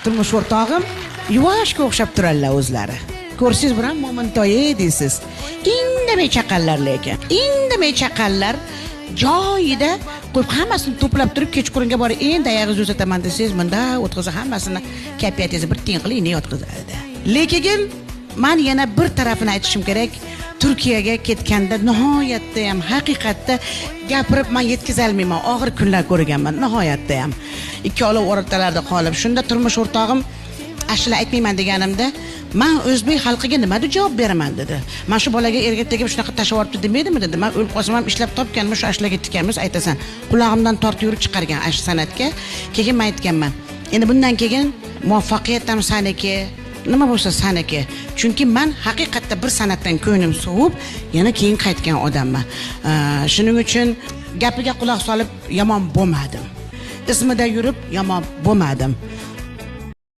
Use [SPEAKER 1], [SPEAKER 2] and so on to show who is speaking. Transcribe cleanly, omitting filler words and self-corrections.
[SPEAKER 1] turmush o'rtog'im yuvashga o'xshab turarlar o'zlari. Ko'rsiz bilan Mo'minto'yi deysiz. Indamay chaqallar lekin. Indamay chaqallar joyida qo'yib hammasini to'plab turib kechqurunga borib endi oyog'ingizni uzataman desangiz, bunda o'tqiza hammasini kapiyatingizni bir tiyin qilib yotqizadi. Lekin men yana bir tarafini aytishim kerak. Turkiyaga ketganda nihoyatda ham haqiqatda gapirib men yetkiza olmayman. Og'ir kunlar ko'rganman nihoyatda ham. Ikki olov o'rtalarida qolib, shunda turmush o'rtog'im ashula aytmayman deganimda, men o'zbek xalqiga nima deb javob beraman dedi. Men shu bolaga erga tegib shunaqa tashab yuboribdi demaydimi dedi. Men o'lib qolsam ham ishlab topganman, shu ashlaga tikkanmiz aytasan. Qulog'imdan tortib yurib chiqargan ash san'atga. Keyin men aytganman. Endi bundan keyin muvaffaqiyat ham saniki, nima bo'lsa saniki. Chunki men haqiqatda bir san'atdan ko'nglim sovib, yana keyin qaytgan odamman. Shuning uchun gapiga quloq solib yomon bo'lmadim. Ismida yurib yomon bo'lmadim.